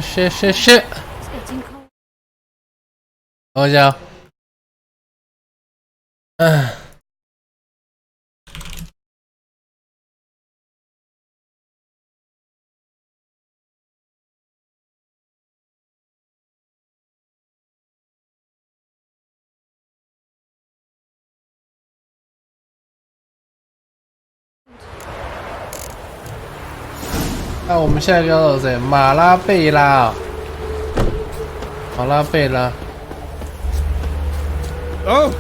谢。等一下，那我们下一个要找谁？马拉贝拉。马拉贝拉。Oh.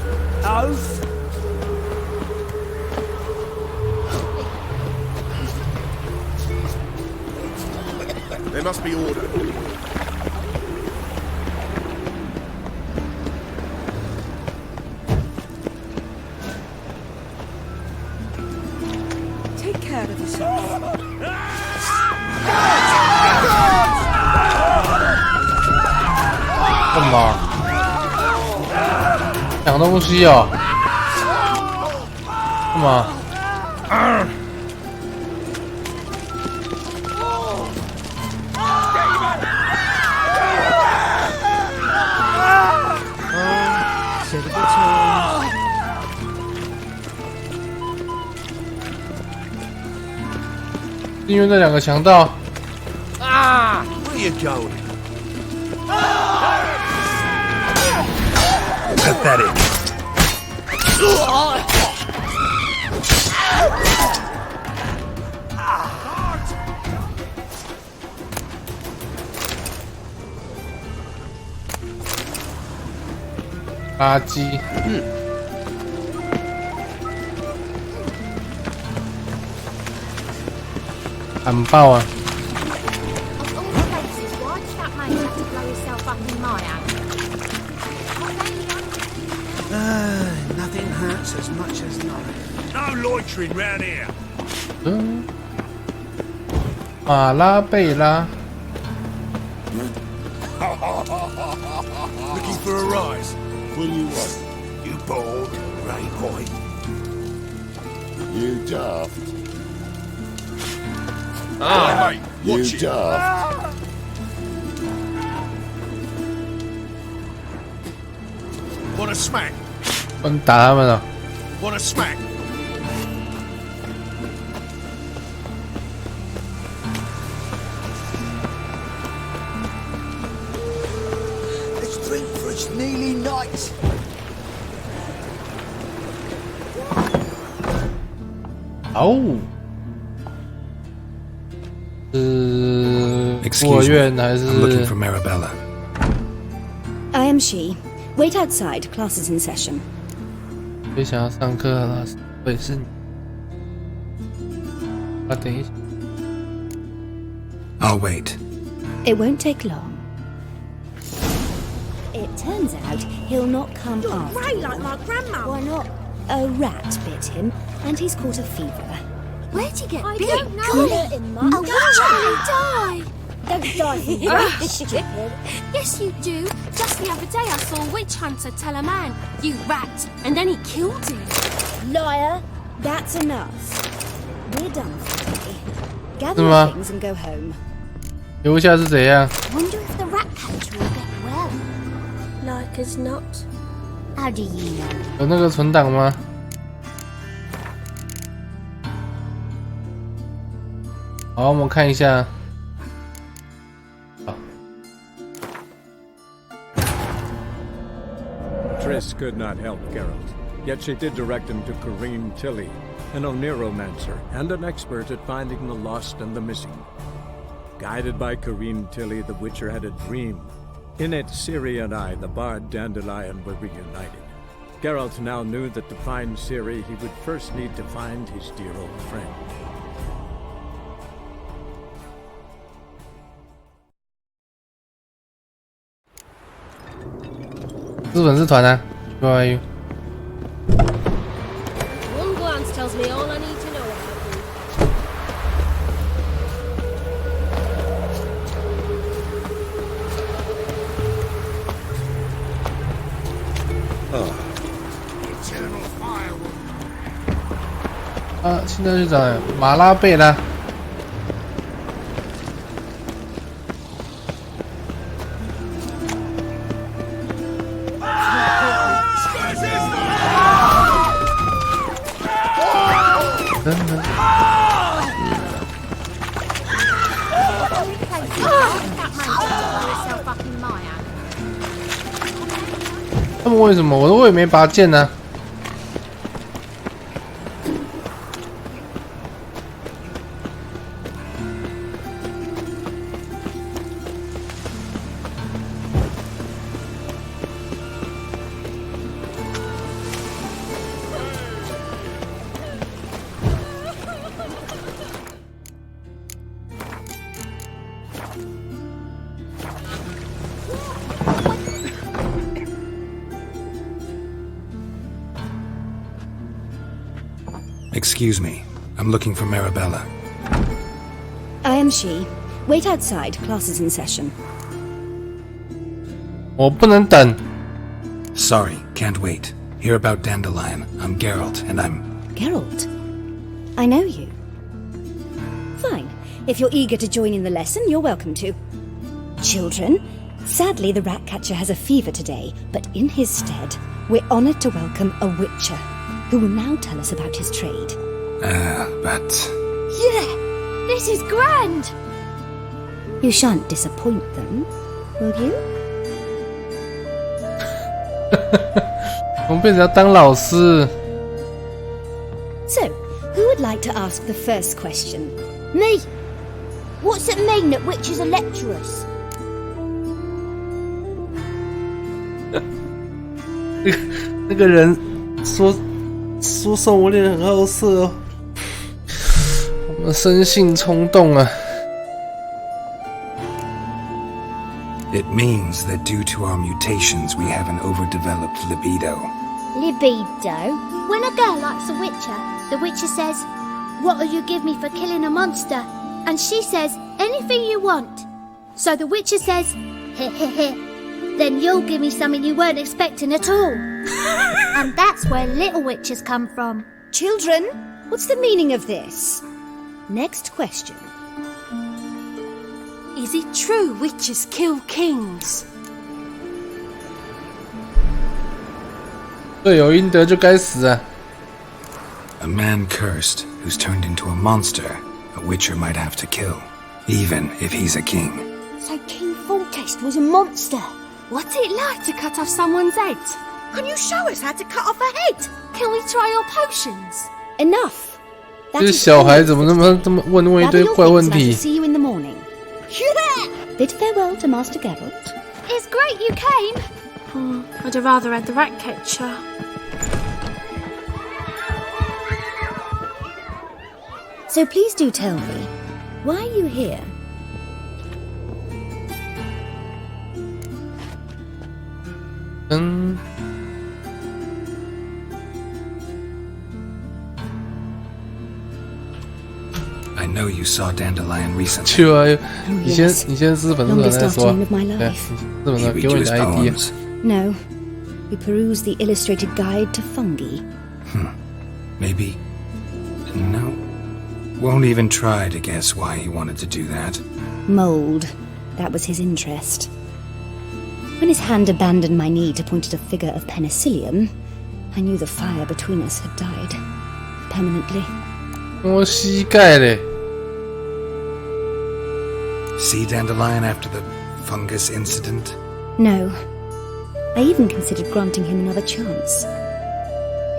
There must be order. Take care of yourself. 干嘛？抢东西哦？干嘛？因为那两个强盗。Ah! Where you going? Pathetic. 垃圾。很爆啊！ Nothing hurts as much as knowledge. No loitering round here. 马拉贝拉。 Looking for a rise. What do you want? You bold, grey boy. You daft. Ah, mate, watch you daft. Want a smack? 我打他们了。 Want a smack? Let's drink for it's nearly night. 哦。孤儿院还是 I'm looking for Marabella. I am she. Wait outside. Class is in session. 别想要上课了，我也是你。啊，等一下。 I'll wait. It won't take long. It turns out he'll not come after. Grey like my grandma. Why not? A rat bit him, and he's caught a fever. Where'd you get I bit? don't know. Cooler in my Oh, die! Don't die for me, stupid. Yes, you do. Just the other day I saw a witch hunter tell a man, "You rat," and then he killed him. Liar. That's enough. We're done for today. Gather Come your on. things and go home. 留下是怎样？ Wonder if the rat catcher will get well. Like as not. How do you know? 有那个存档吗？好，我们看一下。好， Triss could not help Geralt, yet she did direct him to Corrine Tilly, an Oniromancer and an expert at finding the lost and the missing. Guided by Corrine Tilly, the Witcher had a dream. In it, Ciri and I, the bard Dandelion, were reunited. Geralt now knew that to find Ciri, he would first need to find his dear old friend. 是粉丝团啊 ，QYU。 One glance tells me all I need to know about Eternal firewood. 啊，现在去找马拉贝拉。他们为什么我也没拔剑呢？ Excuse me. I'm looking for Marabella. I am she. Wait outside. Class is in session. 我不能等。 Sorry, can't wait. Hear about Dandelion. I'm Geralt, and I'm... Geralt? I know you. Fine. If you're eager to join in the lesson, you're welcome to. Children, sadly the Ratcatcher has a fever today, but in his stead, we're honoured to welcome a Witcher, who will now tell us about his trade. But... Yeah, this is grand. You shan't disappoint them, will you? 我们变成要当老师。 So, who would like to ask the first question? Me. What's it mean that witches are lecturers? 那个人说送我脸很好色哦，我们生性冲动啊。 It means that due to our mutations, we have an overdeveloped libido. Libido? When a girl likes a witcher, the witcher says, "What'll you give me for killing a monster?" And she says, "Anything you want." So the witcher says, "Heh heh heh. Then you'll give me something you weren't expecting at all." And that's where little witches come from. Children, what's the meaning of this? Next question. Is it true witches kill kings? 罪有应得就该死啊！ A man cursed who's turned into a monster, a witcher might have to kill, even if he's a king. So King Foltest was a monster. What's it like to cut off someone's head? Can you show us how to cut off a head? Can we try your potions? Enough. 这小孩怎么这么问一堆怪问题？ See you in the morning. Bid farewell to Master Geralt. It's great you came. I'd have rather had the Ratcatcher. So please do tell me, why are you here? I know you saw Dandelion recently. 去啊！你先撕粉丝团 Longest 再说。 afternoon of my 对， life. 撕粉 You 团 read 给我 you 你 his 的 ID。 poems. No, we peruse the illustrated guide to fungi. Maybe... No. Won't even try to guess why he wanted to do that. Mold. That was his interest. When his hand abandoned my knee to point at a figure of penicillium, I knew the fire between us had died. Permanently. 我膝盖嘞！ See Dandelion after the fungus incident? No. I even considered granting him another chance.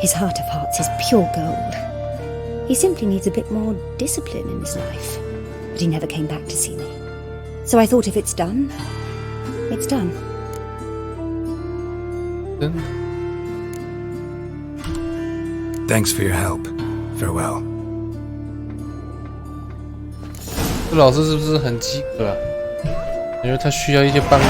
His heart of hearts is pure gold. He simply needs a bit more discipline in his life. But he never came back to see me. So I thought if it's done, it's done. 真的 Thanks for your help. Farewell. 这老师是不是很饥渴啊？因为他需要一些帮助。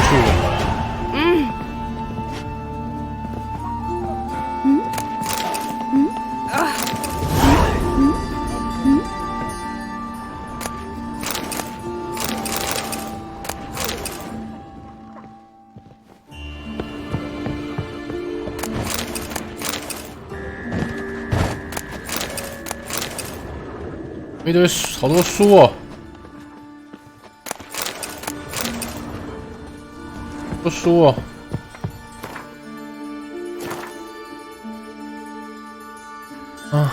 一堆好多书哦，多书哦。啊，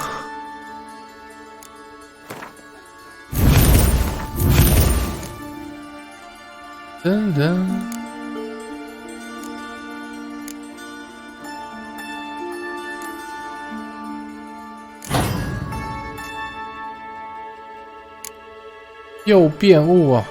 噔噔。又变物啊！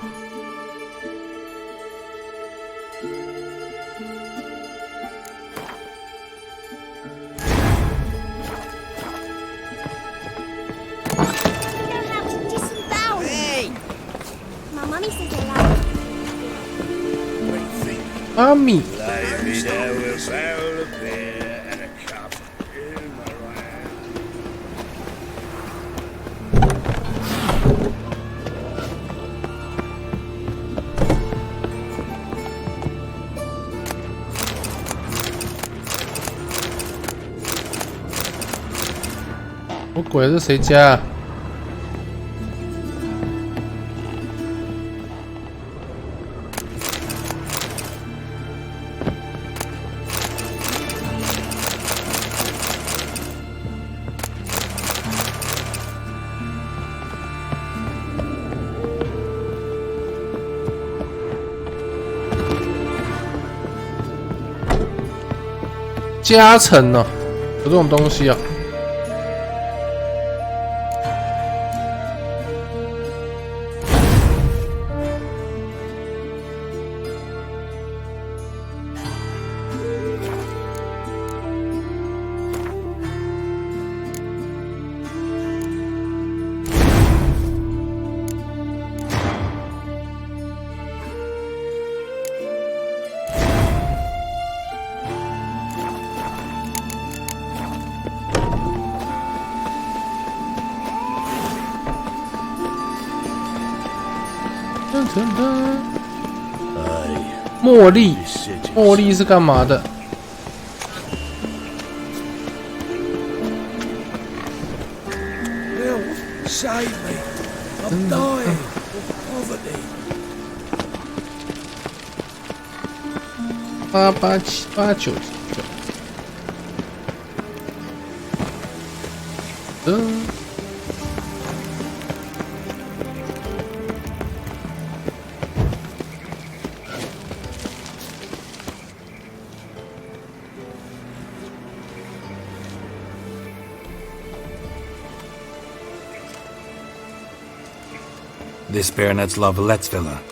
妈咪。我鬼，这谁家啊？加成哦，有这种东西啊。茉莉，茉莉是干嘛的？887899。This baronet's Lavallette's villa.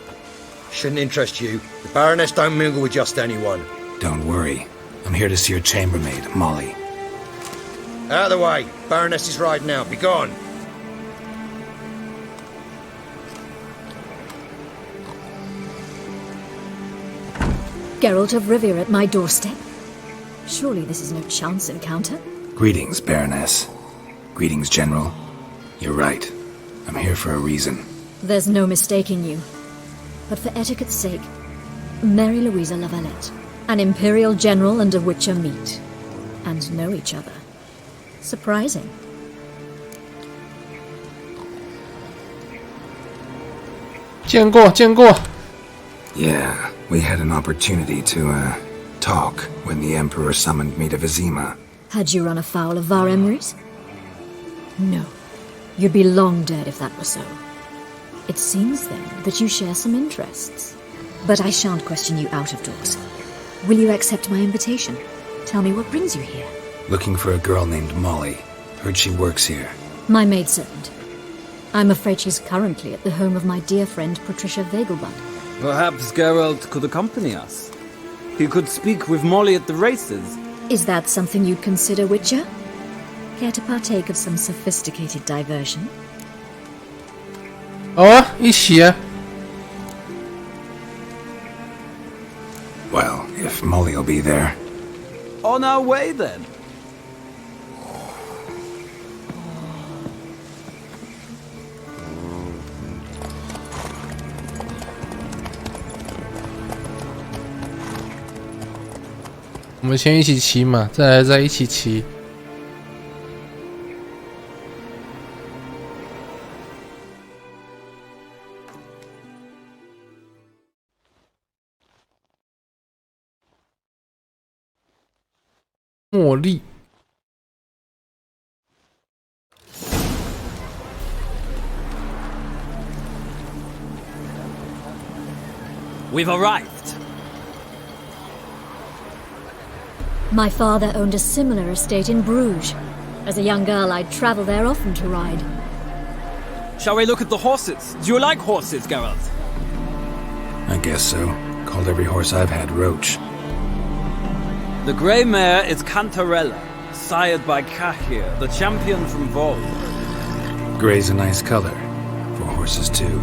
Shouldn't interest you. The Baroness don't mingle with just anyone. Don't worry. I'm here to see your chambermaid, Molly. Out of the way. Baroness is riding now. Be gone. Geralt of Rivia at my doorstep? Surely this is no chance encounter? Greetings, Baroness. Greetings, General. You're right. I'm here for a reason. There's no mistaking you. But for etiquette's sake, Mary Louisa Lavalette, an Imperial General and a Witcher meet, and know each other. Surprising. Yeah, we had an opportunity to, talk when the Emperor summoned me to Vizima. Had you run afoul of Var Emrys? No. You'd be long dead if that were so. It seems, then, that you share some interests. But I shan't question you out of doors. Will you accept my invitation? Tell me what brings you here. Looking for a girl named Molly. Heard she works here. My maidservant. I'm afraid she's currently at the home of my dear friend Patricia Vegelbud. Perhaps Geralt could accompany us. He could speak with Molly at the races. Is that something you'd consider, Witcher? Care to partake of some sophisticated diversion? 哦，一起啊！ Well, if Molly'll be there. On our way, then. 我们先一起骑嘛，再一起骑。茉莉。We've arrived. My father owned a similar estate in Bruges. As a young girl, I'd travel there often to ride. Shall we look at the horses? Do you like horses, Geralt? I guess so. Called every horse I've had Roach. The grey mare is Cantarella, sired by Kahir, the champion from Vol. Grey's a nice color. For horses, too.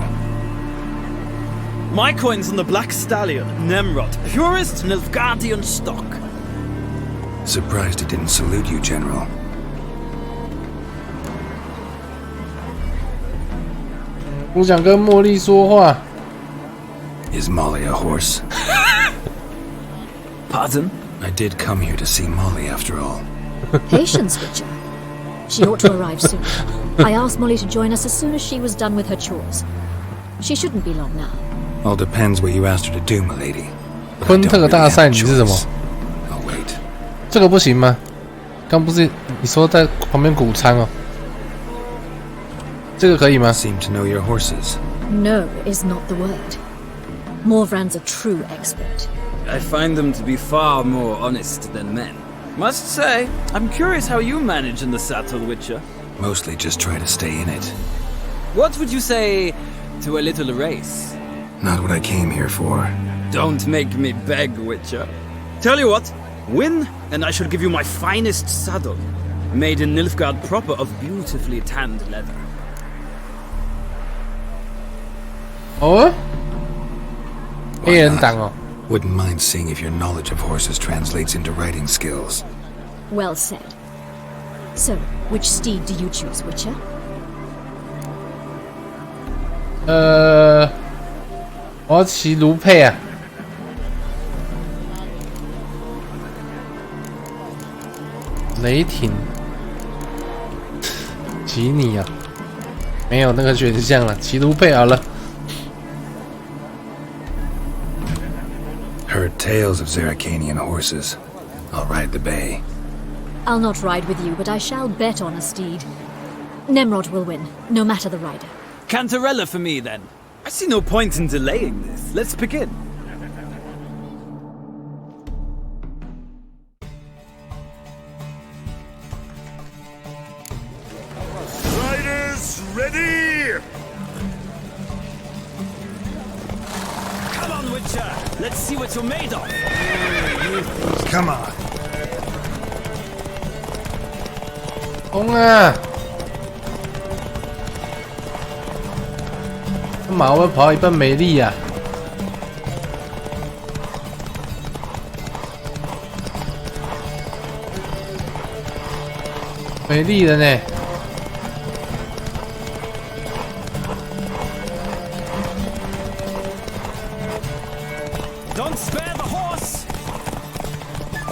My coin's on the black stallion, Nemrod, purest Nilfgaardian stock. Surprised it didn't salute you, General. 我想跟茉莉说话。Is Molly a horse? Pardon? I did come here to see Molly, after all. Patience, Witcher. She ought to arrive soon. I asked Molly to join us as soon as she was done with her chores. She shouldn't be long now. All depends what you asked her to do, milady. 昆特大赛你是什么？ I'll wait. 这个不行吗？刚不是你说在旁边谷仓哦？这个可以吗 ？Seem to know your horses. No is not the word. Morvran's a true expert. I find them to be far more honest than men. Must say, I'm curious how you manage in the saddle, Witcher. Mostly just try to stay in it. What would you say to a little race? Not what I came here for. Don't make me beg, Witcher. Tell you what, win, and I shall give you my finest saddle, made in Nilfgaard proper of beautifully tanned leather. 哦，黑人党哦。 Wouldn't mind seeing if your knowledge of horses translates into riding skills. Well said. So, which steed do you choose, Witcher? 我要骑卢佩啊。雷霆，骑你啊！没有那个选项了，骑卢佩好了。 Heard tales of Zeracanian horses. I'll ride the bay. I'll not ride with you, but I shall bet on a steed. Nemrod will win, no matter the rider. Cantarella for me, then. I see no point in delaying this. Let's begin. Riders, ready! Come on, Witcher. Let's see what you're made of. Come on. 冲啊！马会跑一半没力啊！没力了呢。 Don't spare the horse.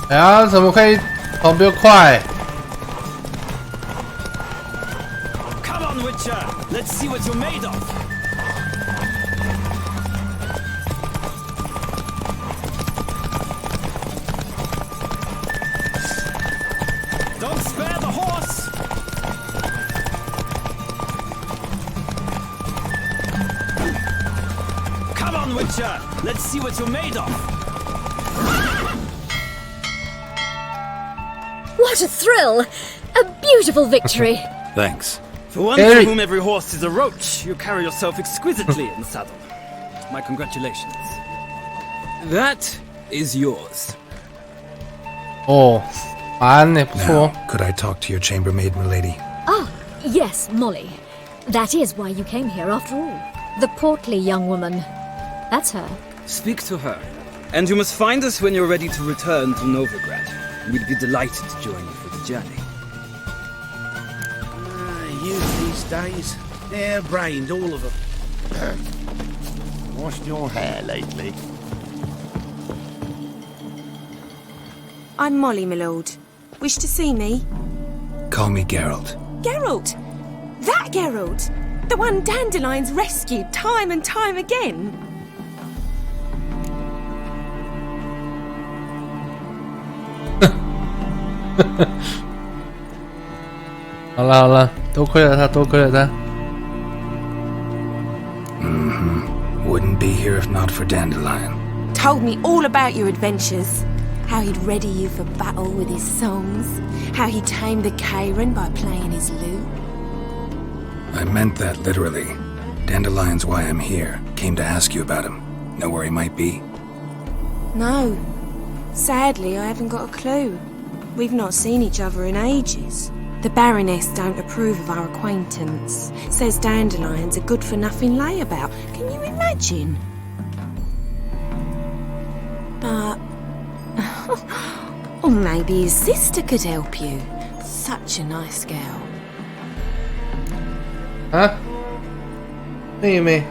哎呀，怎么可以跑比较快？ Come on, Witcher. Let's see what you're made of. Don't spare the horse. Come on, Witcher. Let's see what you're made of. What a thrill! A beautiful victory! Thanks. For one for whom every horse is a roach, you carry yourself exquisitely in the saddle. My congratulations. That is yours. 哦，答案呢不错。 Now, could I talk to your chambermaid, milady? Ah, yes, Molly. That is why you came here after all. The portly young woman. That's her. Speak to her. And you must find us when you're ready to return to Novigrad. We'd be delighted to join you for the journey. Youth these days, hair-brained, all of them. Washed your hair lately? I'm Molly, my lord. Wish to see me? Call me Geralt. Geralt! That Geralt! The one Dandelion's rescued time and time again! 好了好了，多亏了他，多亏了他。Wouldn't be here if not for Dandelion. Told me all about your adventures. How he'd ready you for battle with his songs. How he tamed the Karen by playing his lute. I meant that literally. Dandelion's why I'm here. Came to ask you about him. Know where he might be? No. Sadly, I haven't got a clue. We've not seen each other in ages. The Baroness don't approve of our acquaintance. Says Dandelion's a good-for-nothing layabout. Can you imagine? But... or maybe his sister could help you. Such a nice girl. 啊，妹妹，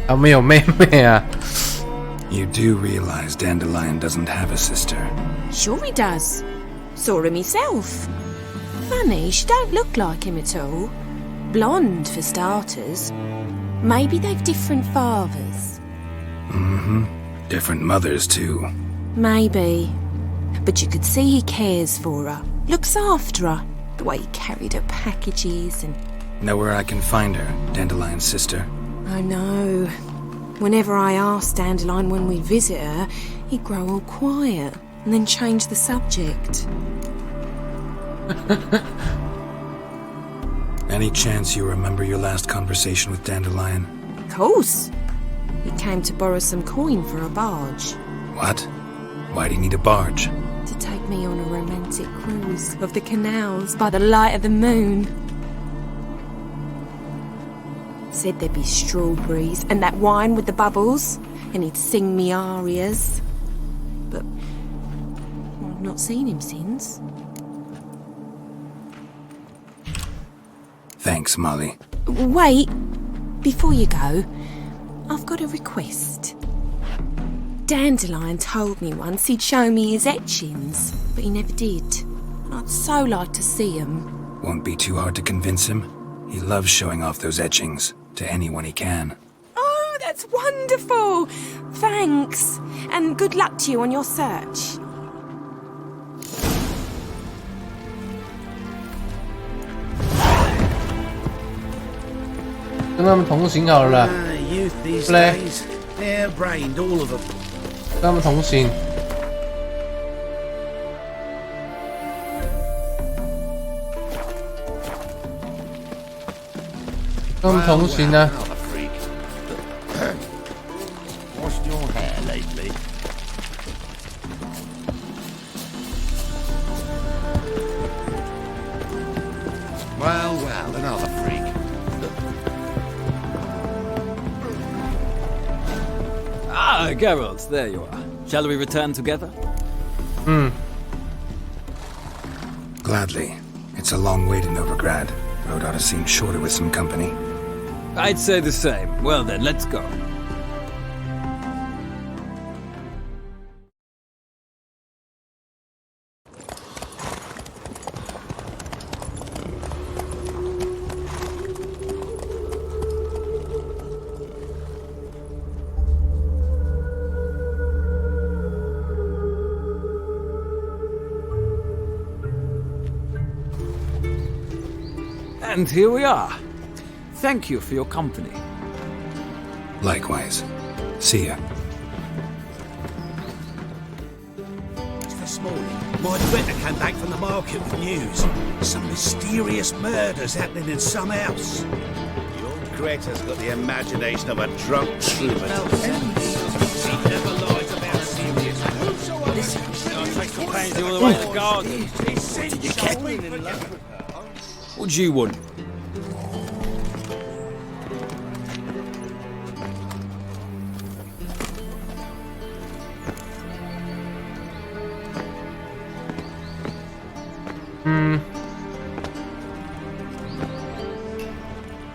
啊，没有妹妹啊。You do realize Dandelion doesn't have a sister? Sure he does. Saw him himself. Funny, she don't look like him at all. Blonde, for starters. Maybe they've different fathers. Mm-hmm. Different mothers, too. Maybe. But you could see he cares for her. Looks after her. The way he carried her packages and... Know where I can find her, Dandelion's sister? I know. Whenever I asked Dandelion when we'd visit her, he'd grow all quiet and then change the subject. Any chance you remember your last conversation with Dandelion? Of course. He came to borrow some coin for a barge. What? Why do you need a barge? To take me on a romantic cruise of the canals by the light of the moon. Said there'd be strawberries and that wine with the bubbles, and he'd sing me arias. But I've not seen him since. Thanks, Molly. Wait, before you go, I've got a request. Dandelion told me once he'd show me his etchings, but he never did. And I'd so like to see them. Won't be too hard to convince him. He loves showing off those etchings to anyone he can. Oh, that's wonderful! Thanks, and good luck to you on your search. Youth these days, hair-brained, all of them. 跟他们同行。跟他们同行啊。Washed your hair lately? Well, another freak. Ah, Geralt, there you are. Shall we return together? Gladly. It's a long way to Novigrad. Road ought to seem shorter with some company. I'd say the same. Well then, let's go. And here we are. Thank you for your company. Likewise. See ya. This morning, my Twitter came back from the market with news. Some mysterious murders happening in some house. The old Greta's got the imagination of a drunk troubadour. She never lies about serious. Listen, I'll take the pansy all the way to the garden. you kept me in love. What do you want? Mm.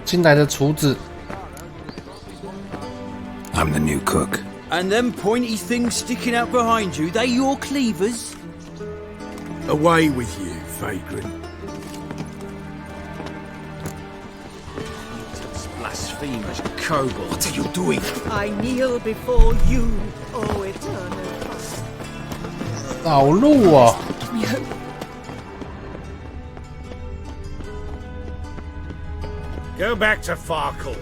新来的厨子。I'm the new cook. And them pointy things sticking out behind you, they your cleavers? Away with you, vagrant. Blasphemous kobold. What are you doing? I kneel before you, O eternal. 老路啊！ Go back to far corners.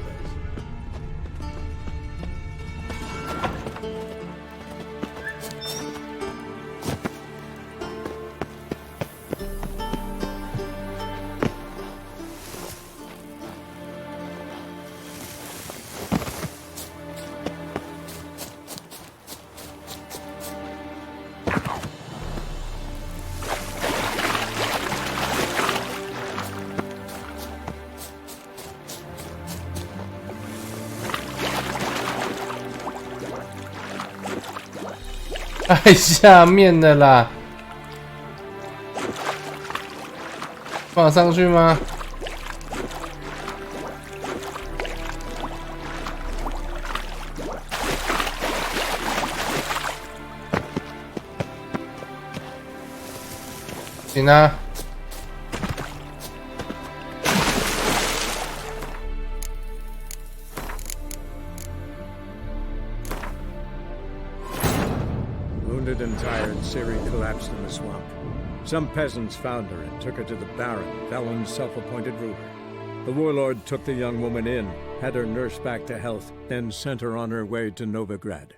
太下面的啦，放上去吗？行啊。 Wounded and tired, Ciri collapsed in the swamp. Some peasants found her and took her to the Baron, Valen's self-appointed ruler. The warlord took the young woman in, had her nursed back to health, then sent her on her way to Novigrad.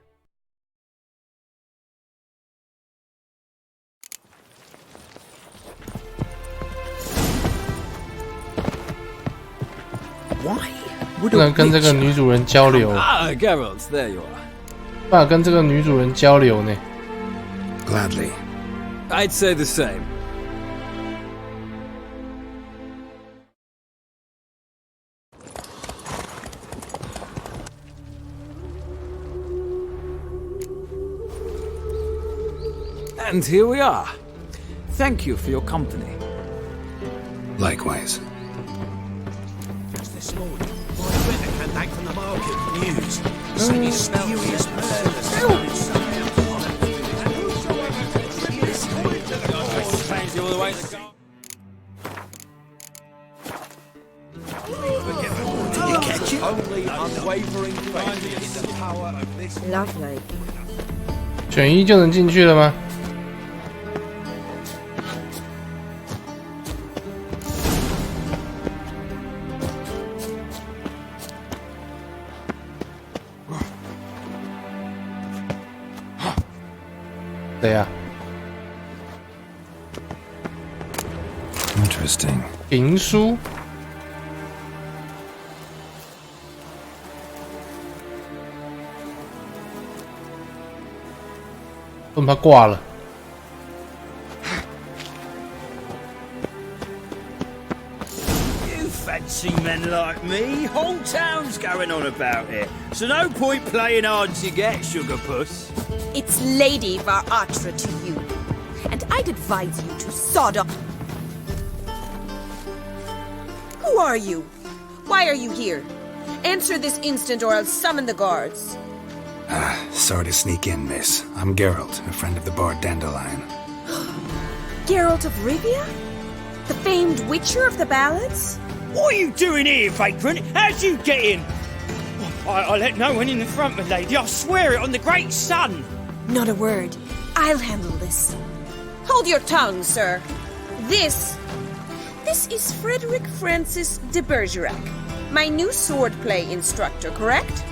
Why? 不能跟这个女主人交流。Ah, Geralt, there you are. 不能跟这个女主人交流呢。 Gladly. I'd say the same. And here we are. Thank you for your company. Likewise. Just this morning, my friend came back from the market with news. Some mysterious murders happened in some Did you catch it? Only unwavering faith in the power of this. Lovely. 选一就能进去了吗？对呀。 Interesting. 评书。我他妈挂了。You fancy men like me? Whole town's going on about it. So no point playing hard to get, sugar puss. It's Lady Varatra to you. And I'd advise you to sod up. Who are you? Why are you here? Answer this instant or I'll summon the guards. Sorry to sneak in, miss. I'm Geralt, a friend of the bard Dandelion. Geralt of Rivia? The famed witcher of the ballads? What are you doing here, vagrant? How'd you get in? I let no one in the front, my lady. I swear it on the great sun. Not a word. I'll handle this. Hold your tongue, sir. This is Frederick Francis de Bergerac, my new swordplay instructor, correct?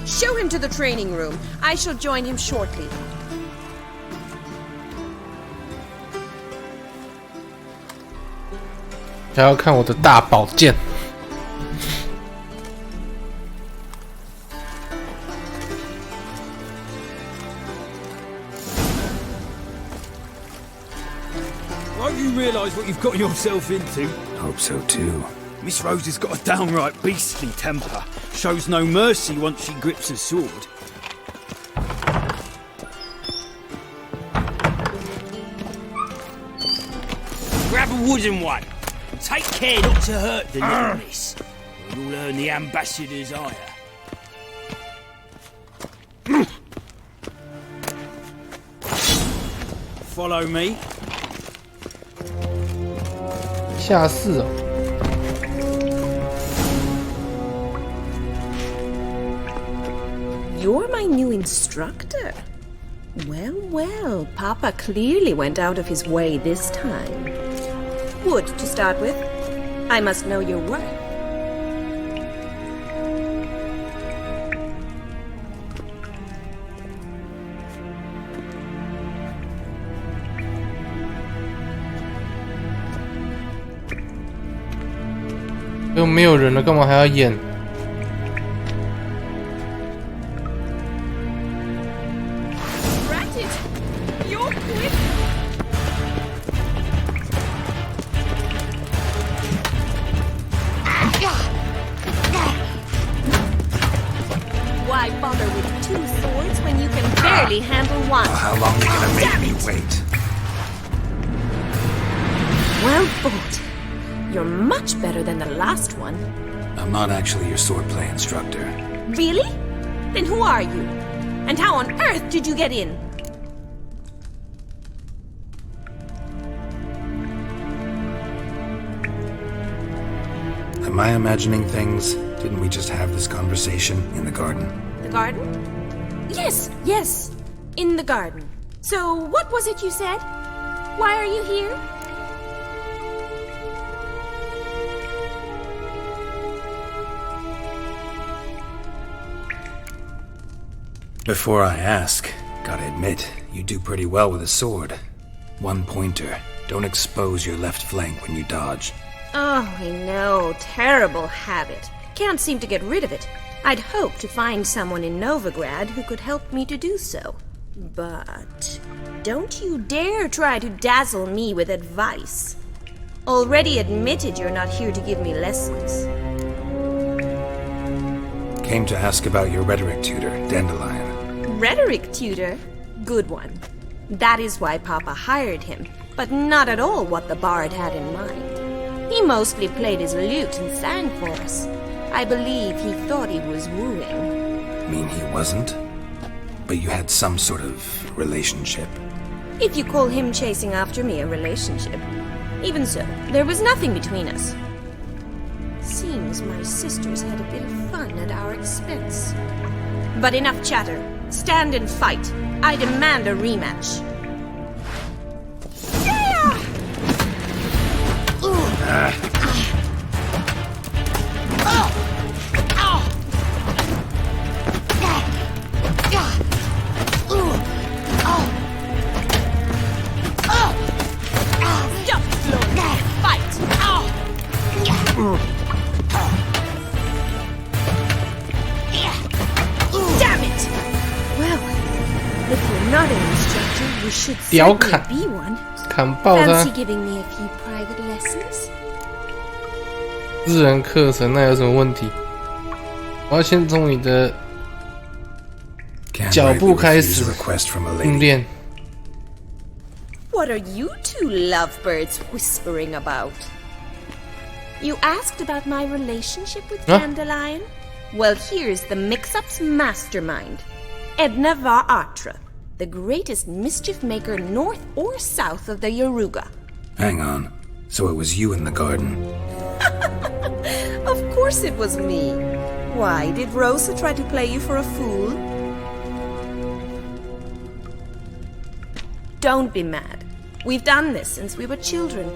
Show him to the training room. I shall join him shortly. 还要看我的大宝剑。Won't you realise what you've got yourself into? Hope so too. Miss Rose has got a downright beastly temper. Shows no mercy once she grips a sword. Grab a wooden one. Take care not to hurt the little miss, or you'll earn the ambassador's ire. ，Follow me. 下士哦。 You're my new instructor. Well, well, Papa clearly went out of his way this time. Wood, to start with. I must know your worth. 又没有人了，干嘛还要演？ Why bother with 2 swords when you can barely handle 1? How long are you gonna make me wait? Well fought. You're much better than the last one. I'm not actually your swordplay instructor. Really? Then who are you? And how on earth did you get in? Am I imagining things? Didn't we just have this conversation in the garden? The garden? Yes, yes. In the garden. So, what was it you said? Why are you here? Before I ask, gotta admit, you do pretty well with a sword. 1 pointer. Don't expose your left flank when you dodge. Oh, I know. Terrible habit. Can't seem to get rid of it. I'd hoped to find someone in Novigrad who could help me to do so. But don't you dare try to dazzle me with advice. Already admitted you're not here to give me lessons. Came to ask about your rhetoric tutor, Dandelion. Rhetoric tutor? Good one. That is why Papa hired him, but not at all what the bard had in mind. He mostly played his lute and sang for us. I believe he thought he was wooing. Mean he wasn't? But you had some sort of relationship? If you call him chasing after me a relationship. Even so, there was nothing between us. Seems my sisters had a bit of fun at our expense. But enough chatter. Stand and fight. I demand a rematch. You should certainly be one. Fancy giving me a few private lessons? 私人课程那有什么问题？我要先从你的脚步开始训练。What are you two lovebirds whispering about? You asked about my relationship with Dandelion? Well, here's the mix-up's mastermind, Edna var Atra. The greatest mischief maker north or south of the Yaruga. Hang on. So it was you in the garden? Of course it was me. Why, did Rosa try to play you for a fool? Don't be mad. We've done this since we were children.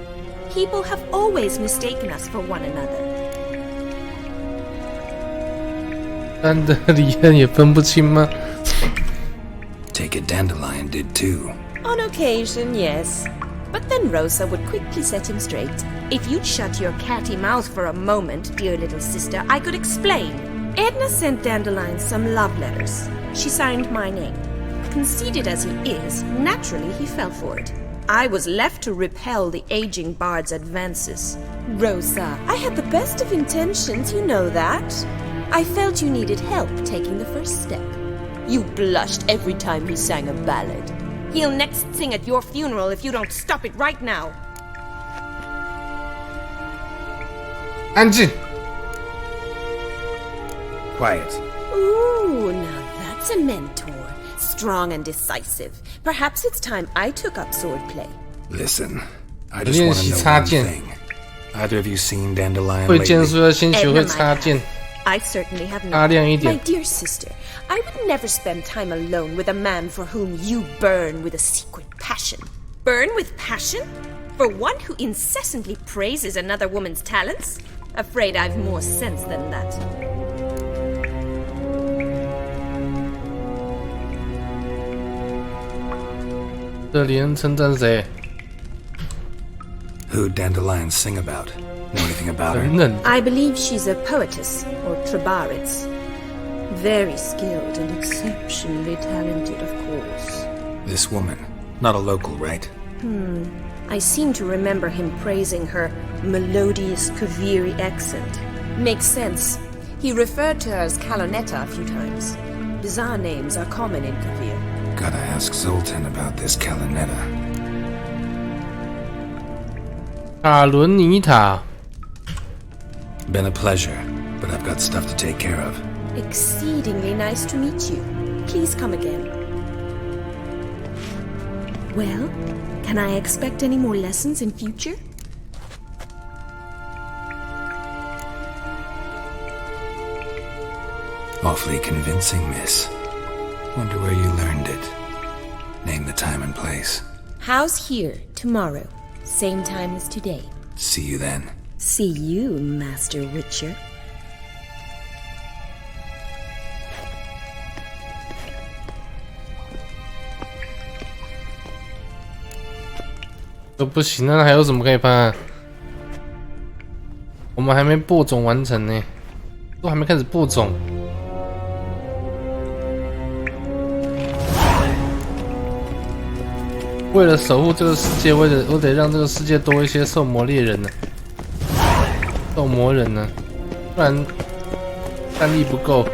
People have always mistaken us for one another. 安德里安也分不清吗？ Take it Dandelion did too. On occasion, yes. But then Rosa would quickly set him straight. If you'd shut your catty mouth for a moment, dear little sister, I could explain. Edna sent Dandelion some love letters. She signed my name. Conceited as he is, naturally he fell for it. I was left to repel the aging bard's advances. Rosa, I had the best of intentions, you know that. I felt you needed help taking the first step. You blushed every time he sang a ballad. He'll next sing at your funeral if you don't stop it right now. 安静。 Quiet. Ooh, now that's a mentor. Strong and decisive. Perhaps it's time I took up swordplay. Listen, I just want to know one thing. Either of you seen Dandelion 会剑术 lately? 要先学会插剑。 I certainly have not. My dear sister, I would never spend time alone with a man for whom you burn with a secret passion. Burn with passion? For one who incessantly praises another woman's talents? Afraid I've more sense than that. Who'd Dandelion sing about? Know anything anything about her? I believe she's a poetess, or trabaritz. Very skilled and exceptionally talented, of course. This woman, not a local, right? I seem to remember him praising her melodious Kaviri accent. Makes sense. He referred to her as Kalonetta a few times. Bizarre names are common in Kavir. Gotta ask Zoltan about this Kalonetta. 卡伦尼塔 Been a pleasure, but I've got stuff to take care of. Exceedingly nice to meet you. Please come again. Well, can I expect any more lessons in future? Awfully convincing, miss. Wonder where you learned it. Name the time and place. House here, tomorrow. Same time as today. See you then. See you, Master Witcher. 都不行，那还有什么可以搬啊？我们还没播种完成呢，都还没开始播种。为了守护这个世界，我得让这个世界多一些兽魔猎人呢，兽魔人呢，不然战力不够。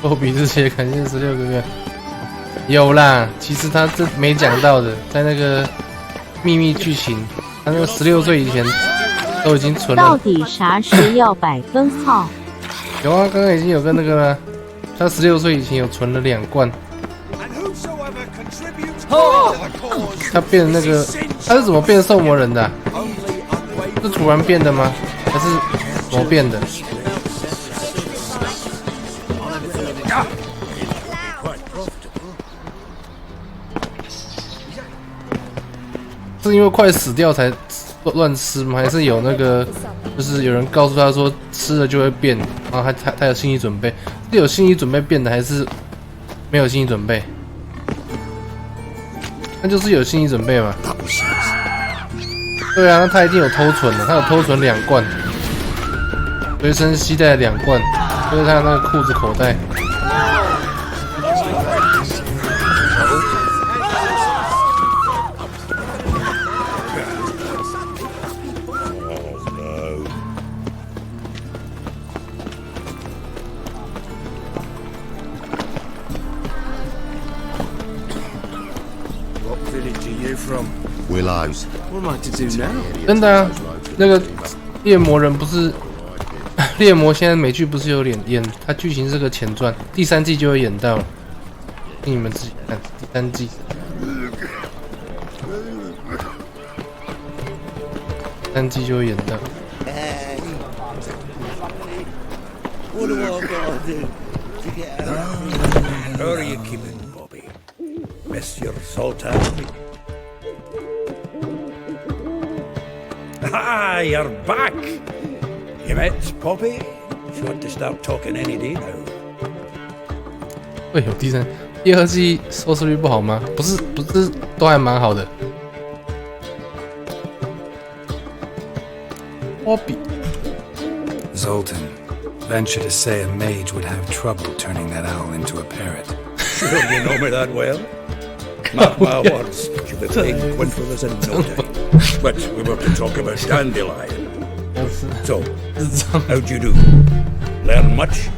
后比之前砍线16个月，有啦。其实他这没讲到的，在那个秘密剧情，他那个16岁以前都已经存了。到底啥时要百分号？有啊，刚刚已经有个那个了，他16岁以前有存了2罐。他变那个，他是怎么变兽魔人的啊？是突然变的吗？还是怎么变的？是因为快死掉才乱吃吗？还是有那个，就是有人告诉他说吃了就会变，然后他有心理准备？是有心理准备变的，还是没有心理准备？那就是有心理准备嘛。对啊，那他一定有偷存的，他有偷存2罐，随身携带2罐，就是他那个裤子口袋。Willows. What am I to do now? 真的啊，那个猎魔人不是猎魔，现在美剧不是有演，它剧情是个前传，第3季就会演到了，请你们自己看第3季。3季就会演到。What do I gotta do to get out of here? How are you keeping, Bobby? Miss your Sultan? Ah, you're back! You met Poppy? She ought to start talking any day now. 会有第2季收视率不好吗？不是，都还蛮好的。Bobby Zoltan, venture to say a mage would have trouble turning that owl into a parrot. Sure you know me that well? Mark my words, she'll be playing quint with us in no time. But we were to talk about Dandelion. So, how'd you do? Learn much?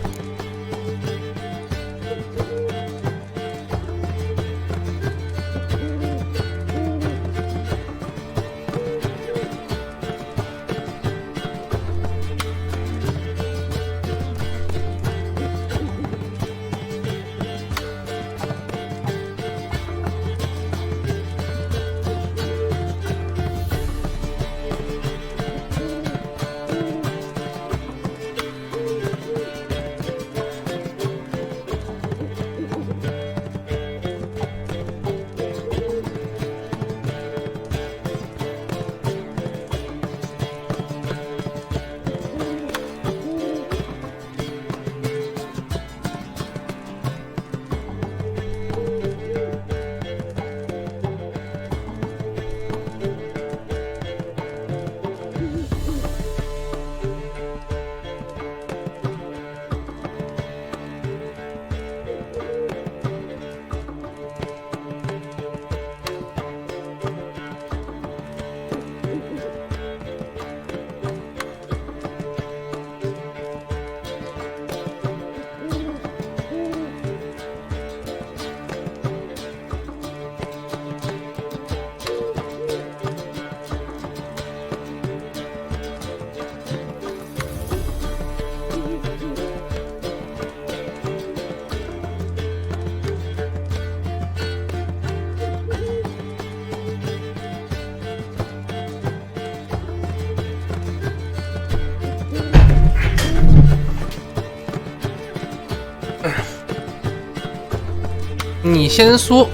你先说。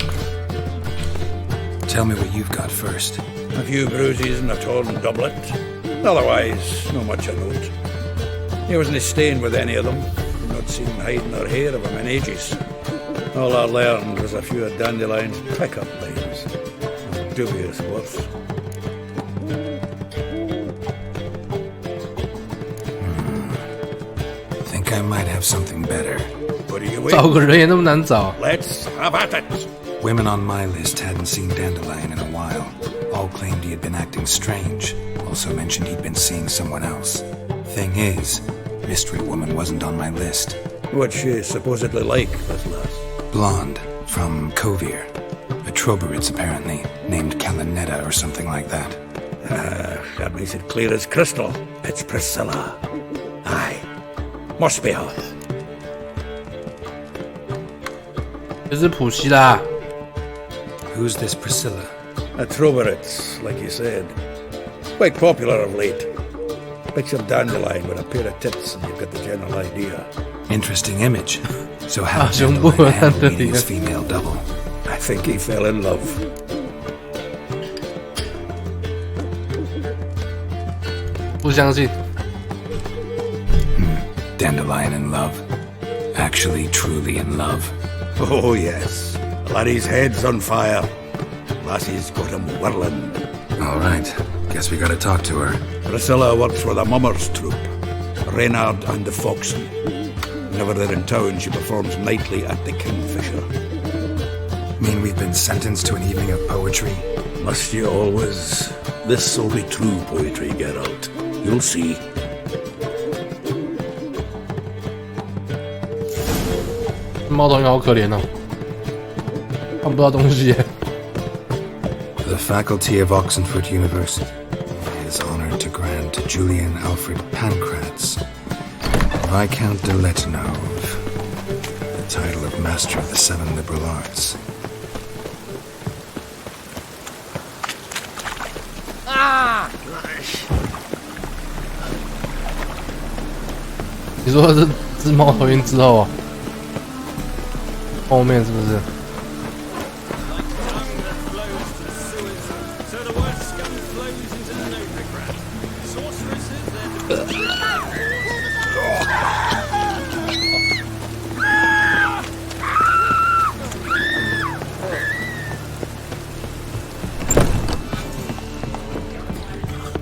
Tell me what you've got first. A few bruises and a torn doublet. Otherwise, not much of note. He wasn't staying with any of them. Not seen hiding or hair of him in ages. All I learned was a few of Dandelion's pick-up lines. Dubious worth. Think I might have something better. What are you 找个人也那么难找。 Let's have at it. Women on my list hadn't seen Dandelion in a while. All claimed he had been acting strange. Also mentioned he'd been seeing someone else. Thing is, Mystery Woman wasn't on my list. What's she supposedly like, this lass? Blonde, from Kovir. A Troberits, apparently, named Kalinetta or something like that. That makes it clear as crystal. It's Priscilla. Aye. Must be her. 就是普希拉。 Who's this Priscilla? A Troberits, like you said. Quite popular of late. Picture Dandelion with a pair of tits and you've got the general idea. Interesting image. So how did胸部 Dandelion handle 的 meeting his female double? I think he fell in love. 不相信。Dandelion in love. Actually, truly in love. Oh, yes. Laddie's head's on fire. Lassie's got him whirling. All right. Guess we gotta talk to her. Priscilla works with a mummers troupe. Reynard and the Foxen. Whenever they're in town, she performs nightly at the Kingfisher. Mean we've been sentenced to an evening of poetry? Must you always? This'll be true poetry, Geralt. You'll see. 猫头鹰好可怜哦，看不到东西耶。 The faculty of Oxenford University is honored to grant to Julian Alfred Pancratz, Viscount de Letenove, the title of Master of the Seven Liberal Arts. Ah! 你说是只猫头鹰之后啊？后面是不是？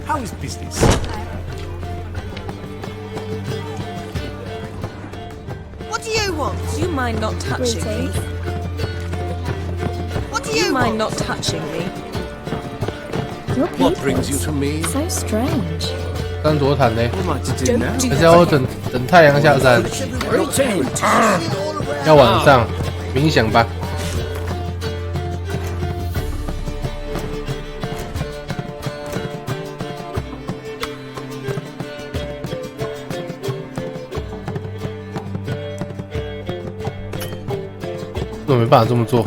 How is business? What do you want? Do you mind not touching me? What do Do you you mind want? not touching me? Your What brings you papers. to me? So strange. 丹卓坦呢？ What am I to do now? 还是要等太阳下山？要晚上冥想吧。我没办法这么做。